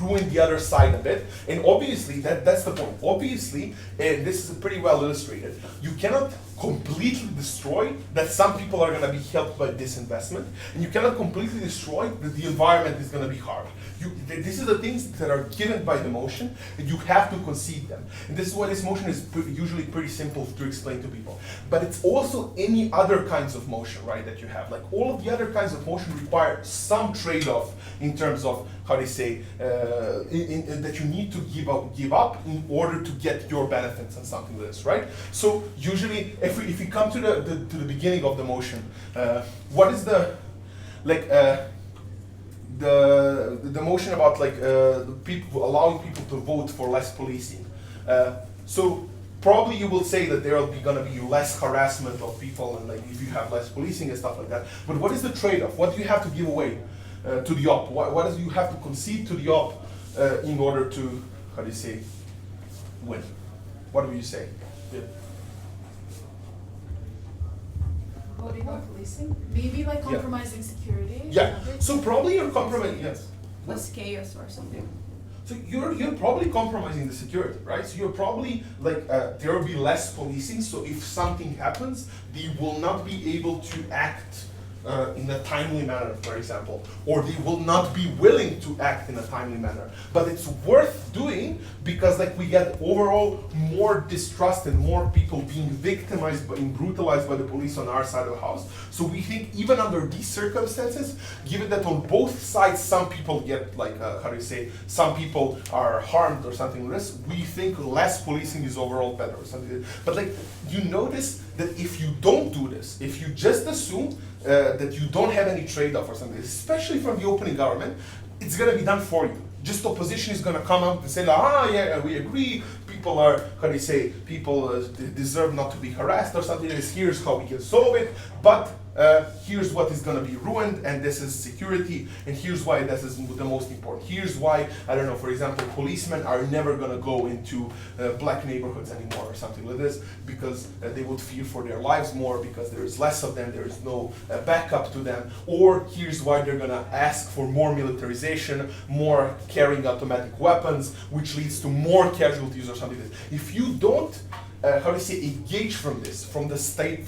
ruin the other side of it. And obviously that's the point. Obviously, and this is pretty well illustrated. You cannot completely destroy that some people are going to be helped by this investment, and you cannot completely destroy that the environment is going to be harmed. These are the things that are given by the motion, and you have to concede them. And this is why this motion is usually pretty simple to explain to people. But it's also any other kinds of motion, right, that you have. Like all of the other kinds of motion require some trade-off in terms of, how they say, that you need to give up in order to get your benefits and something like this, right? So usually, if we come to the beginning of the motion, what is the motion about like people allowing people to vote for less policing? So probably you will say that there will be going to be less harassment of people and like if you have less policing and stuff like that. But what is the trade-off? What do you have to give away to the op? What do you have to concede to the op in order to, how do you say, win? What do you say? Yeah. Voting on policing? Maybe like compromising security? Yeah. So probably you're compromising. Yes. Less chaos or something. So you're probably compromising the security, right? So you're probably like there will be less policing. So if something happens, they will not be able to act in a timely manner, for example, or they will not be willing to act in a timely manner. But it's worth doing because like we get overall more distrust and more people being victimized and brutalized by the police on our side of the house. So we think even under these circumstances, given that on both sides some people get like, how do you say, some people are harmed or something like this, we think less policing is overall better or something. But like, you notice that if you don't do this, if you just assume that you don't have any trade-off or something, especially from the opening government, it's gonna be done for you. Just opposition is gonna come up and say, yeah, we agree, people are, how do you say, people deserve not to be harassed or something, here's how we can solve it, but here's what is gonna be ruined, and this is security, and here's why this is the most important. Here's why, I don't know, for example, policemen are never gonna go into black neighborhoods anymore or something like this, because they would fear for their lives more, because there is less of them, there is no backup to them, or here's why they're gonna ask for more militarization, more carrying automatic weapons, which leads to more casualties or something like this. If you don't how do you say, engage from this, from the state,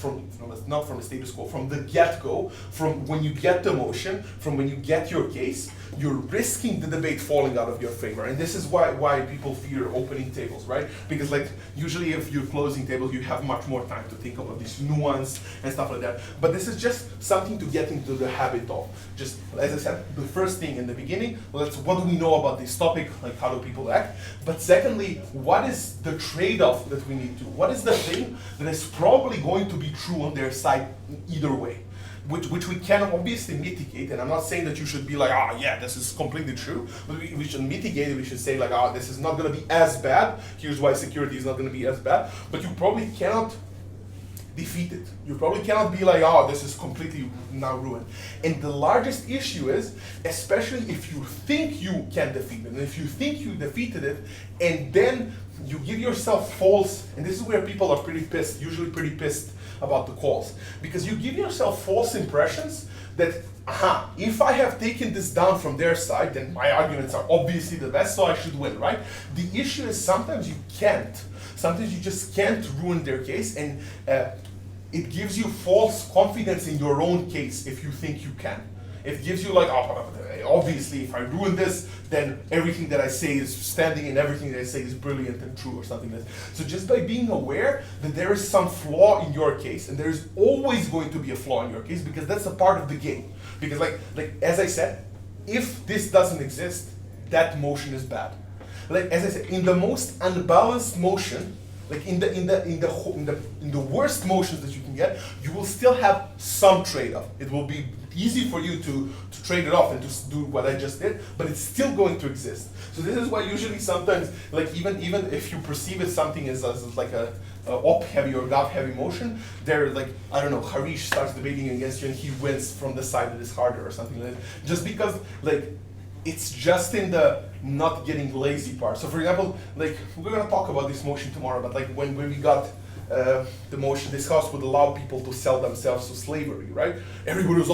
not from the status quo, from the get-go, from when you get the motion, from when you get your case, you're risking the debate falling out of your favor. And this is why people fear opening tables, right? Because like, usually if you're closing tables, you have much more time to think about this nuance and stuff like that. But this is just something to get into the habit of. Just, as I said, the first thing in the beginning, what do we know about this topic? Like, how do people act? But secondly, what is the trade-off that we need to? What is the thing that is probably going to be true on their side either way? Which we can obviously mitigate, and I'm not saying that you should be like, yeah, this is completely true, but we should mitigate it. We should say like, this is not going to be as bad. Here's why security is not going to be as bad. But you probably cannot defeat it. You probably cannot be like, this is completely now ruined. And the largest issue is, especially if you think you can defeat it, and if you think you defeated it, and then you give yourself false, and this is where people are pretty pissed, usually pretty pissed about the calls, because you give yourself false impressions that, if I have taken this down from their side, then my arguments are obviously the best, so I should win, right? The issue is sometimes you can't. Sometimes you just can't ruin their case, and it gives you false confidence in your own case if you think you can. It gives you like, obviously if I ruin this, then everything that I say is standing and everything that I say is brilliant and true or something like that. So just by being aware that there is some flaw in your case, and there is always going to be a flaw in your case, because that's a part of the game. Because like as I said, if this doesn't exist, that motion is bad. Like as I said, in the most unbalanced motion, like in the worst motions that you can get, you will still have some trade-off. It will be easy for you to trade it off and to do what I just did, but it's still going to exist. So this is why usually sometimes, like even if you perceive it something as like a op heavy or gov heavy motion, they're like, I don't know, Harish starts debating against you and he wins from the side that is harder or something like that. Just because like it's just in the not getting lazy part. So for example, like we're gonna talk about this motion tomorrow, but like when we got the motion, this house would allow people to sell themselves to slavery, right? Everybody was,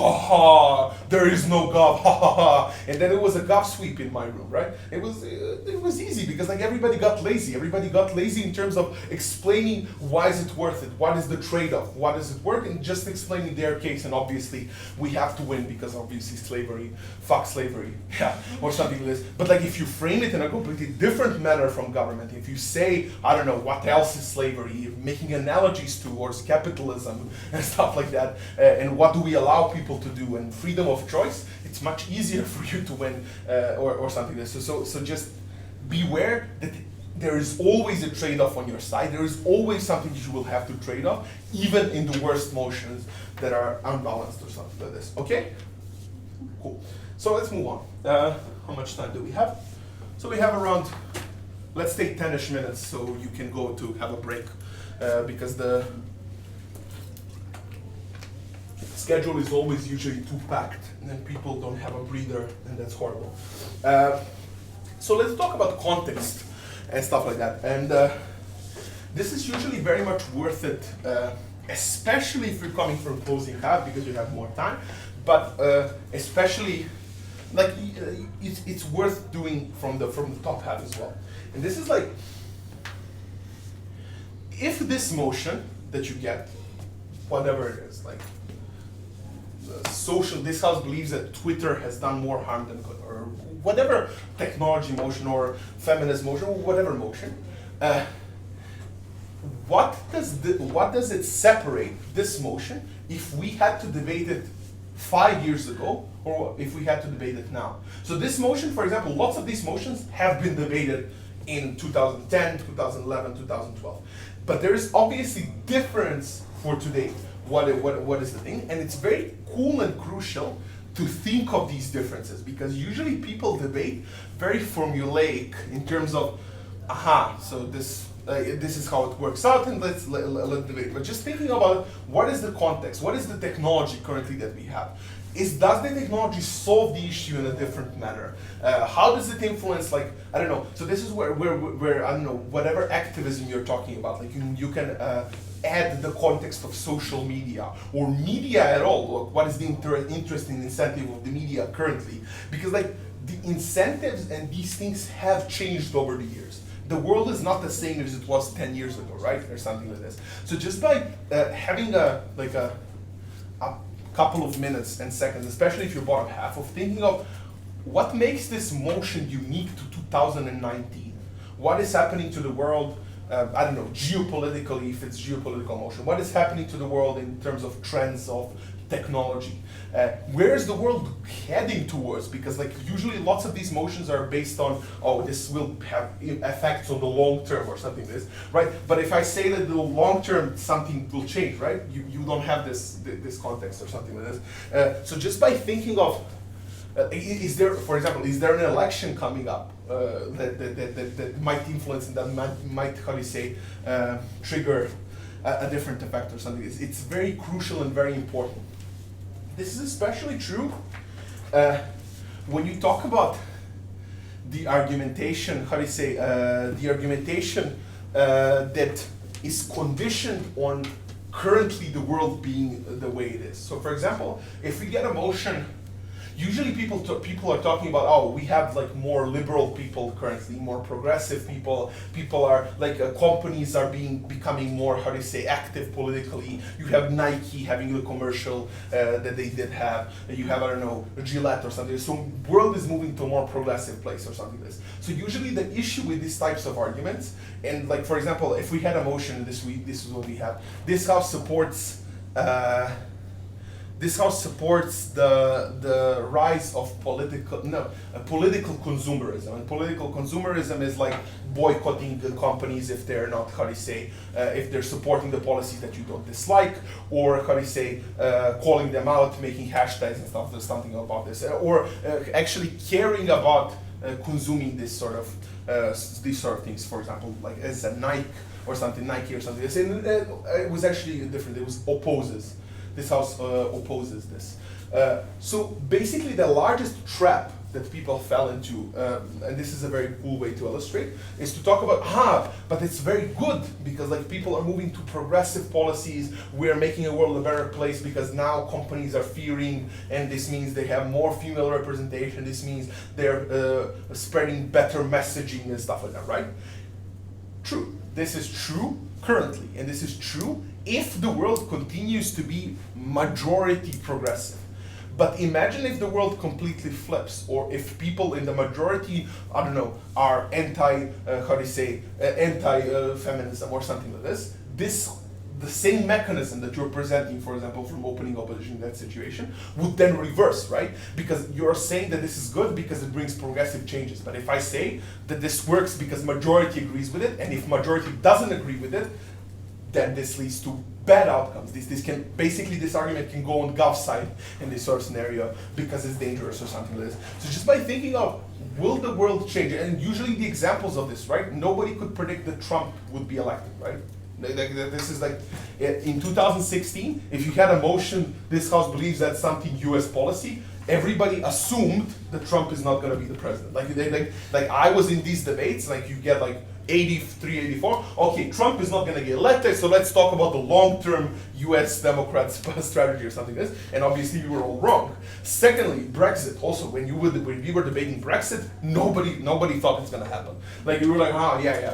there is no gov, ha ha ha. And then it was a gov sweep in my room, right? It was easy because like everybody got lazy. Everybody got lazy in terms of explaining why is it worth it? What is the trade-off? What does it work? And just explaining their case. And obviously we have to win because obviously slavery, fuck slavery, yeah, or something like this. But like if you frame it in a completely different manner from government, if you say, I don't know, what else is slavery, making analogies towards capitalism and stuff like that, and what do we allow people to do, and freedom of choice, it's much easier for you to win, or something like this. So just beware that there is always a trade-off on your side. There is always something you will have to trade off, even in the worst motions that are unbalanced or something like this. Okay? Cool. So let's move on. How much time do we have? So we have around, let's take 10-ish minutes so you can go to have a break. Because the schedule is always usually too packed, and then people don't have a breather, and that's horrible. So let's talk about context and stuff like that. And this is usually very much worth it, especially if you're coming from closing half because you have more time, but especially like it's worth doing from the top half as well. And this is like, if this motion that you get, whatever it is, like this house believes that Twitter has done more harm than good, or whatever technology motion or feminist motion or whatever motion. What does it separate this motion if we had to debate it 5 years ago or if we had to debate it now? So this motion, for example, lots of these motions have been debated in 2010, 2011, 2012. But there is obviously difference for today. What is the thing? And it's very cool and crucial to think of these differences, because usually people debate very formulaic in terms of, so this is how it works out, and let's debate. But just thinking about what is the context, what is the technology currently that we have? Does the technology solve the issue in a different manner? How does it influence, like, I don't know. So this is where I don't know, whatever activism you're talking about, like you can add the context of social media or media at all. Look, what is the interesting incentive of the media currently? Because like the incentives and these things have changed over the years. The world is not the same as it was 10 years ago, right? Or something like this. So just by having a couple of minutes and seconds, especially if you're bottom half, of thinking of what makes this motion unique to 2019. What is happening to the world, I don't know, geopolitically, if it's geopolitical motion. What is happening to the world in terms of trends of technology? Where is the world heading towards? Because like usually lots of these motions are based on, this will have effects on the long term or something like this, right? But if I say that the long term something will change, right? You don't have this context or something like this. So just by thinking of, is there, for example, is there an election coming up that might influence and that might how do you say, trigger a different effect or something? It's very crucial and very important. This is especially true when you talk about the argumentation, how do you say, the argumentation that is conditioned on currently the world being the way it is. So for example, if we get a motion, usually people are talking about, we have like more liberal people currently, more progressive people. People are like companies are becoming more, how do you say, active politically. You have Nike having the commercial that they did have. You have, I don't know, Gillette or something. So world is moving to a more progressive place or something like this. So usually the issue with these types of arguments, and like for example, if we had a motion this week, this is what we have. This house supports. This house supports the rise of political consumerism. And political consumerism is like boycotting the companies if they're not, how do you say, if they're supporting the policies that you don't dislike, or how do you say, calling them out, making hashtags and stuff. There's something about this, or actually caring about consuming this sort of these sort of things. For example, like as a Nike or something. It was actually different. It was opposes. This house opposes this. So basically the largest trap that people fell into, and this is a very cool way to illustrate, is to talk about, but it's very good because like people are moving to progressive policies, we're making a world a better place because now companies are fearing, and this means they have more female representation, this means they're spreading better messaging and stuff like that, right? True, this is true currently, and this is true if the world continues to be majority progressive. But imagine if the world completely flips, or if people in the majority, I don't know, are anti-feminism or something like this. The same mechanism that you're presenting, for example, from opening opposition in that situation, would then reverse, right? Because you're saying that this is good because it brings progressive changes. But if I say that this works because majority agrees with it, and if majority doesn't agree with it, then this leads to bad outcomes. This argument can go on Gov's side in this sort of scenario because it's dangerous or something like this. So just by thinking of, will the world change? And usually the examples of this, right? Nobody could predict that Trump would be elected, right? This is like, in 2016, if you had a motion, this house believes that's something US policy, everybody assumed that Trump is not gonna be the president. Like I was in these debates, like you get like 83, 84, okay, Trump is not gonna get elected, so let's talk about the long-term US Democrats strategy or something like this, and obviously you were all wrong. Secondly, Brexit, also, when we were debating Brexit, nobody thought it's gonna happen. Like, you were like,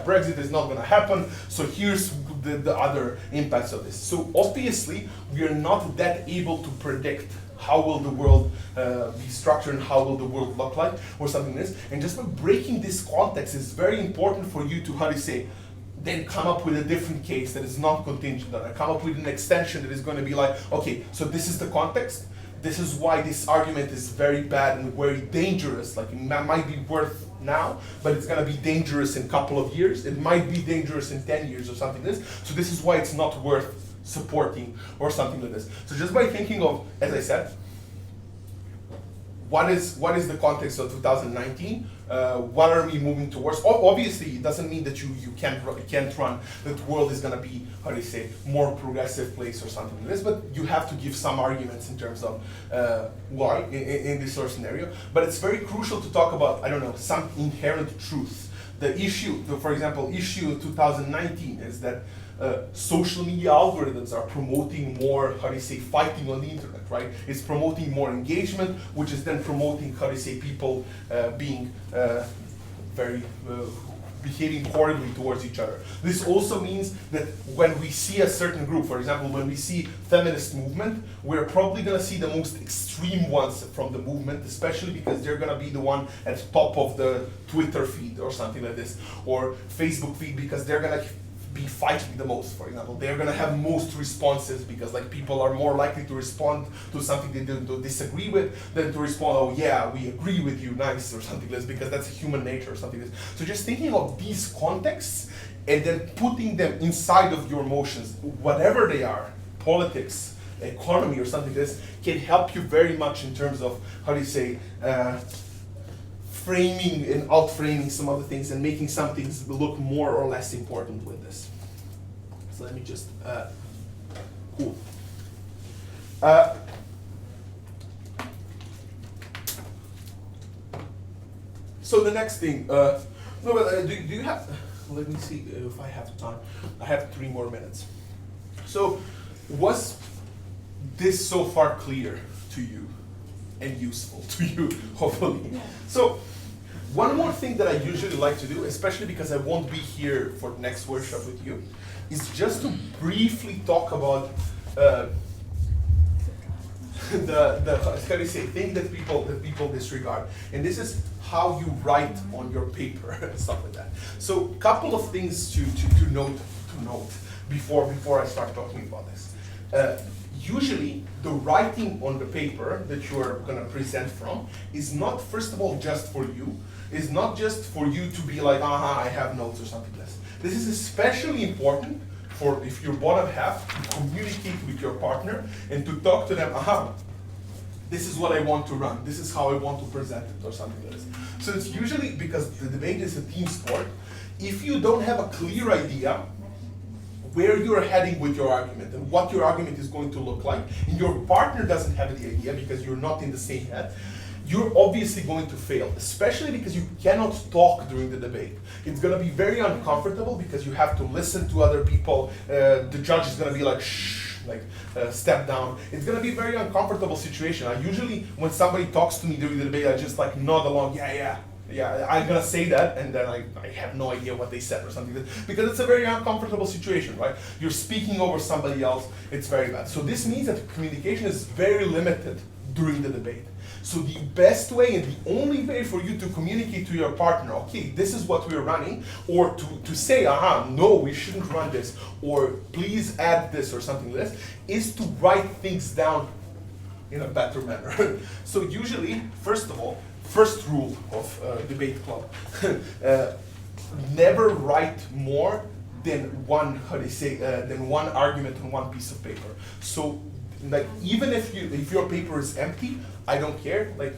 Brexit is not gonna happen, so here's the other impacts of this. So obviously, we are not that able to predict how will the world be structured and how will the world look like, or something like this. And just by breaking this context is very important for you to, how do you say, then come up with a different case that is not contingent on it. Come up with an extension that is going to be like, okay, so this is the context. This is why this argument is very bad and very dangerous. Like, it might be worth now, but it's going to be dangerous in a couple of years. It might be dangerous in 10 years or something like this. So this is why it's not worth supporting or something like this. So just by thinking of, as I said, what is the context of 2019? What are we moving towards? Obviously, it doesn't mean that you can't run, that the world is going to be, how do you say, more progressive place or something like this, but you have to give some arguments in terms of why in this sort of scenario. But it's very crucial to talk about, I don't know, some inherent truth. The issue, for example, issue 2019 is that social media algorithms are promoting more, how do you say, fighting on the internet, right? It's promoting more engagement, which is then promoting, how do you say, people being behaving horribly towards each other. This also means that when we see a certain group, for example, when we see feminist movement, we're probably going to see the most extreme ones from the movement, especially because they're going to be the one at the top of the Twitter feed or something like this, or Facebook feed, because they're going to be fighting the most, for example. They're going to have most responses because like people are more likely to respond to something they don't disagree with than to respond, oh yeah, we agree with you, nice, or something like this, because that's human nature or something like this. So just thinking of these contexts and then putting them inside of your emotions, whatever they are, politics, economy, or something like this, can help you very much in terms of, how do you say, framing and out-framing some other things and making some things look more or less important with this. So let me just, cool. So the next thing, no, but do you have, let me see if I have time. I have 3 more minutes. So was this so far clear to you and useful to you, hopefully? Yeah. So one more thing that I usually like to do, especially because I won't be here for the next workshop with you, is just to briefly talk about the how do you say, thing that people disregard, and this is how you write on your paper and stuff like that. So a couple of things to note before I start talking about this. Usually, the writing on the paper that you are going to present from is not, first of all, just for you. It's not just for you to be like, I have notes or something like this. This is especially important for if you're bottom half, to communicate with your partner and to talk to them, this is what I want to run, this is how I want to present it, or something like this. So it's usually, because the debate is a team sport, if you don't have a clear idea where you're heading with your argument and what your argument is going to look like, and your partner doesn't have the idea because you're not in the same head, you're obviously going to fail, especially because you cannot talk during the debate. It's going to be very uncomfortable because you have to listen to other people. The judge is going to be like, shh, like step down. It's going to be a very uncomfortable situation. I usually, when somebody talks to me during the debate, I just like nod along, yeah, I'm gonna say that, and then I have no idea what they said or something, because it's a very uncomfortable situation, right? You're speaking over somebody else, it's very bad. So this means that communication is very limited during the debate. So the best way and the only way for you to communicate to your partner, okay, this is what we're running, or to say, no, we shouldn't run this, or please add this or something like this, is to write things down in a better manner. So usually, first of all, first rule of debate club, never write more than one, than one argument on one piece of paper. So, like, even if your paper is empty, I don't care. Like,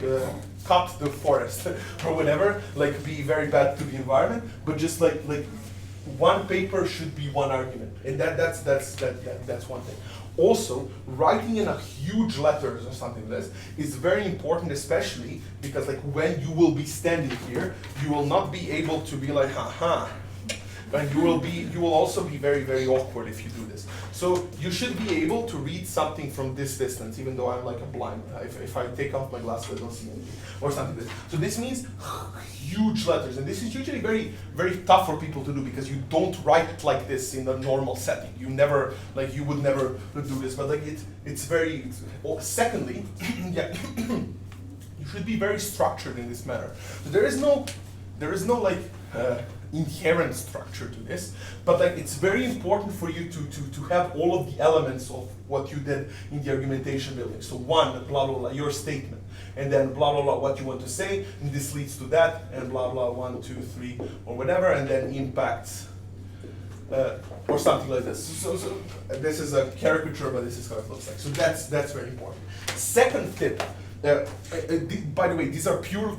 cut the forest or whatever. Like, be very bad to the environment. But just like one paper should be one argument, and that's one thing. Also, writing in a huge letters or something like this is very important, especially because like when you will be standing here, you will not be able to be like, And you will also be very, very awkward if you do this. So you should be able to read something from this distance, even though I'm like a blind. If I take off my glasses, I don't see anything, or something like this. So this means huge letters, and this is usually very, very tough for people to do because you don't write like this in a normal setting. You never, like, you would never do this, but like it's very. Secondly, yeah, you should be very structured in this manner. So there is no like inherent structure to this, but like it's very important for you to have all of the elements of what you did in the argumentation building. So one, blah blah blah, your statement, and then blah blah blah, what you want to say, and this leads to that, and blah blah, 1, 2, 3, or whatever, and then impacts. Or something like this. So this is a caricature, but this is how it looks like. So that's very important. Second tip. By the way, these are pure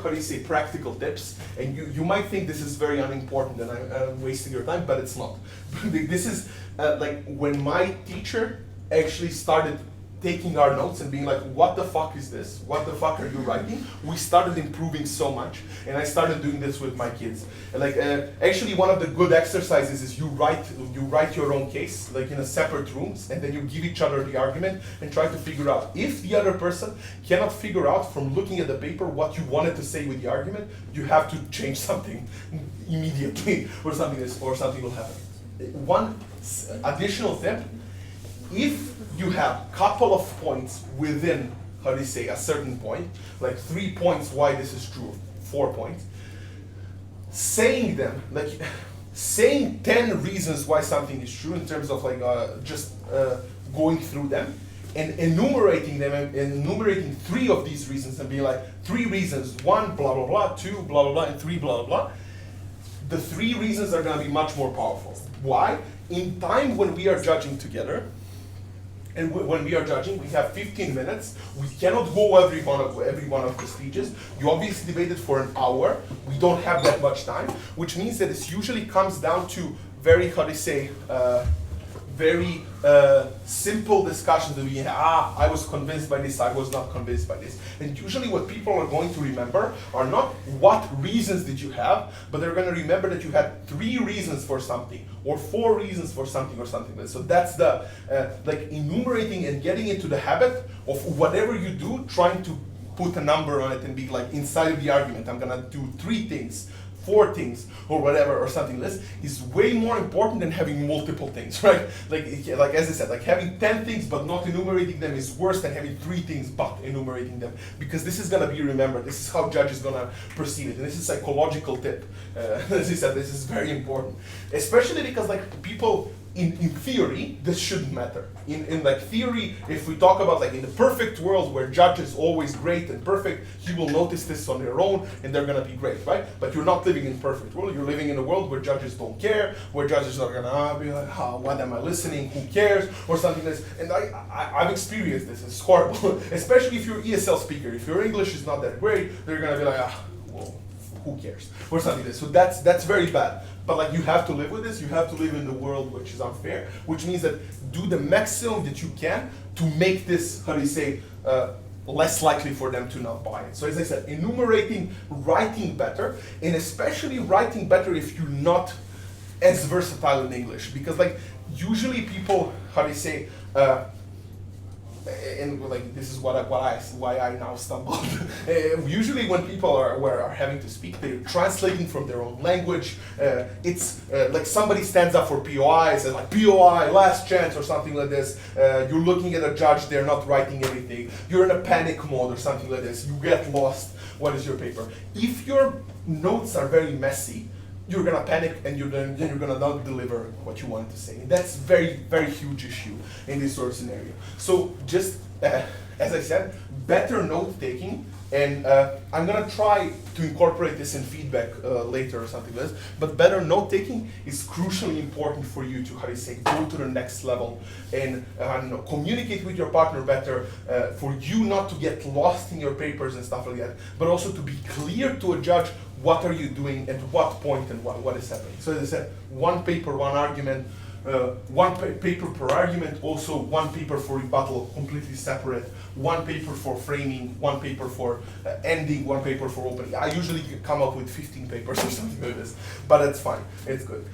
how do you say, practical tips, and you might think this is very unimportant and I'm wasting your time, but it's not. This is like when my teacher actually started taking our notes and being like, what the fuck is this? What the fuck are you writing? We started improving so much, and I started doing this with my kids. And like, actually, one of the good exercises is you write your own case, like in a separate rooms, and then you give each other the argument and try to figure out. If the other person cannot figure out from looking at the paper what you wanted to say with the argument, you have to change something immediately, or something will happen. One additional tip: if you have a couple of points within, how do you say, a certain point, like 3 points why this is true, 4 points, saying them, like saying 10 reasons why something is true in terms of like just going through them and enumerating them, and enumerating 3 of these reasons and being like 3 reasons, 1 blah blah blah, 2 blah blah blah, and 3 blah blah blah. The 3 reasons are going to be much more powerful. Why? In time when we are judging together, and when we are judging, we have 15 minutes. We cannot go every one of the speeches. You obviously debated for an hour. We don't have that much time, which means that it usually comes down to very, how do you say, very simple discussions that we have. I was convinced by this, I was not convinced by this. And usually what people are going to remember are not what reasons did you have, but they're going to remember that you had 3 reasons for something, or 4 reasons for something, or something like that. So that's the, like enumerating and getting into the habit of whatever you do, trying to put a number on it and be like, inside of the argument, I'm going to do 3 things, 4 things, or whatever, or something like this, is way more important than having multiple things, right? Like as I said, like having 10 things but not enumerating them is worse than having 3 things but enumerating them, because this is gonna be remembered. This is how judges gonna perceive it, and this is a psychological tip. As I said, this is very important, especially because like people. In theory, this shouldn't matter. In like theory, if we talk about like in the perfect world where judge is always great and perfect, he will notice this on their own and they're gonna be great, right? But you're not living in a perfect world. You're living in a world where judges don't care, where judges are gonna be like, oh, what am I listening? Who cares? Or something like this. And I've experienced this. It's horrible, especially if you're ESL speaker. If your English is not that great, they're gonna be like, well, who cares? Or something like this. So that's very bad. But like you have to live with this, you have to live in the world which is unfair, which means that do the maximum that you can to make this, how do you say, less likely for them to not buy it. So as I said, enumerating, writing better, and especially writing better if you're not as versatile in English. Because like usually people, how do you say, and like this is why I now stumbled. Usually when people are having to speak, they're translating from their own language. It's like somebody stands up for POI, says like POI, last chance or something like this. You're looking at a judge, they're not writing everything. You're in a panic mode or something like this. You get lost. What is your paper? If your notes are very messy, you're gonna panic and you're gonna not deliver what you wanted to say. And that's very, very huge issue in this sort of scenario. So just, as I said, better note taking, and I'm gonna try to incorporate this in feedback later or something like this, but better note taking is crucially important for you to, how do you say, go to the next level and communicate with your partner better, for you not to get lost in your papers and stuff like that, but also to be clear to a judge what are you doing at what point and what is happening. So as I said, 1 paper, 1 argument, paper per argument, also one paper for rebuttal, completely separate, one paper for framing, one paper for ending, one paper for opening. I usually come up with 15 papers or something like this, but that's fine, it's good.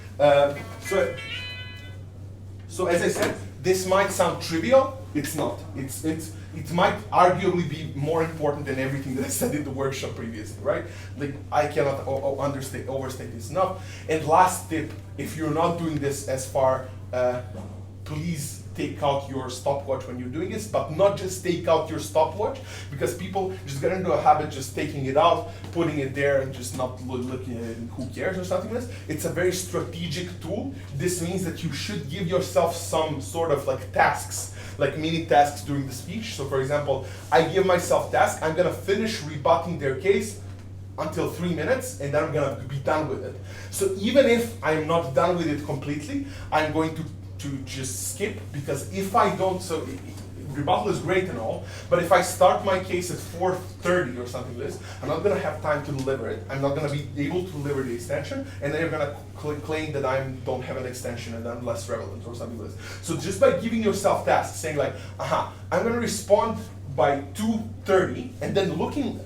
So as I said, this might sound trivial, it's not. It might arguably be more important than everything that I said in the workshop previously, right? Like, I cannot overstate this enough. And last tip, if you're not doing this as far, please take out your stopwatch when you're doing this, but not just take out your stopwatch, because people just get into a habit just taking it out, putting it there, and just not looking at it, and who cares or something like this. It's a very strategic tool. This means that you should give yourself some sort of like tasks, like mini tasks during the speech. So for example, I give myself tasks, I'm gonna finish rebutting their case until 3 minutes, and then I'm gonna be done with it. So even if I'm not done with it completely, I'm going to just skip, because if I don't, so rebuttal is great and all, but if I start my case at 4:30 or something like this, I'm not gonna have time to deliver it. I'm not gonna be able to deliver the extension, and then you're gonna claim that I don't have an extension and I'm less relevant or something like this. So just by giving yourself tasks, saying like, I'm gonna respond by 2:30, and then looking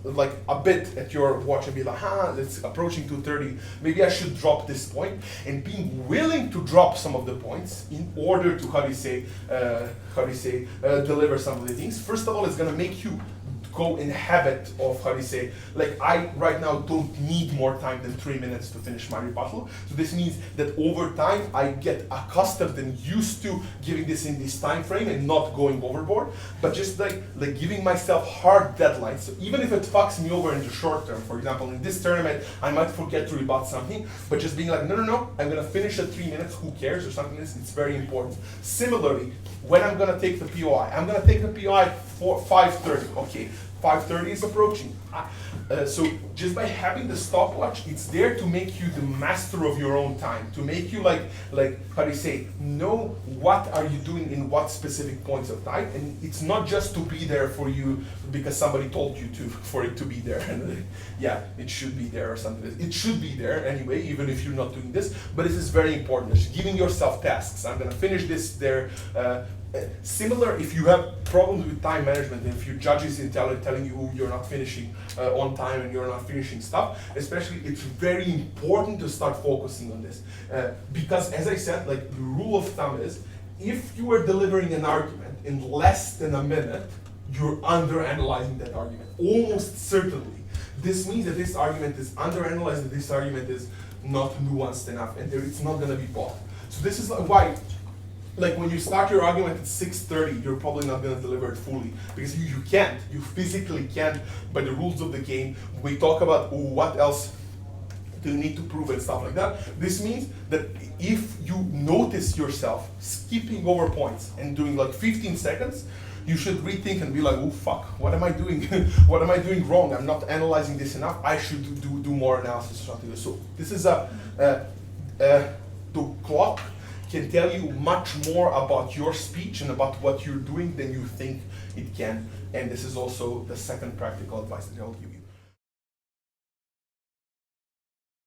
like a bit at your watch and be like, it's approaching 2:30, maybe I should drop this point, and being willing to drop some of the points in order to, deliver some of the things. First of all, it's gonna make you go in habit of, like, I right now don't need more time than 3 minutes to finish my rebuttal. So this means that over time, I get accustomed and used to giving this in this time frame and not going overboard, but just like giving myself hard deadlines. So even if it fucks me over in the short term, for example, in this tournament, I might forget to rebut something, but just being like, no, I'm gonna finish at 3 minutes, who cares, or something like this, it's very important. Similarly, when I'm gonna take the POI, I'm gonna take the POI for 5:30, okay. 5:30 is approaching. So just by having the stopwatch, it's there to make you the master of your own time, to make you know what are you doing in what specific points of time, and it's not just to be there for you because somebody told you to, for it to be there, and yeah, it should be there or something. It should be there anyway, even if you're not doing this, but this is very important. Just giving yourself tasks. I'm gonna finish this there. Similar, if you have problems with time management, and if your judge is telling you you're not finishing on time and you're not finishing stuff, especially, it's very important to start focusing on this. Because as I said, like, the rule of thumb is, if you are delivering an argument in less than a minute, you're under-analyzing that argument, almost certainly. This means that this argument is under-analyzed, that this argument is not nuanced enough, and it's not gonna be bought. So this is why, like, when you start your argument at 6:30, you're probably not going to deliver it fully, because you can't. You physically can't, by the rules of the game. We talk about what else do you need to prove and stuff like that. This means that if you notice yourself skipping over points and doing like 15 seconds, you should rethink and be like, oh fuck, what am I doing? What am I doing wrong? I'm not analyzing this enough. I should do more analysis or something. So this is the clock can tell you much more about your speech and about what you're doing than you think it can. And this is also the second practical advice that I'll give you.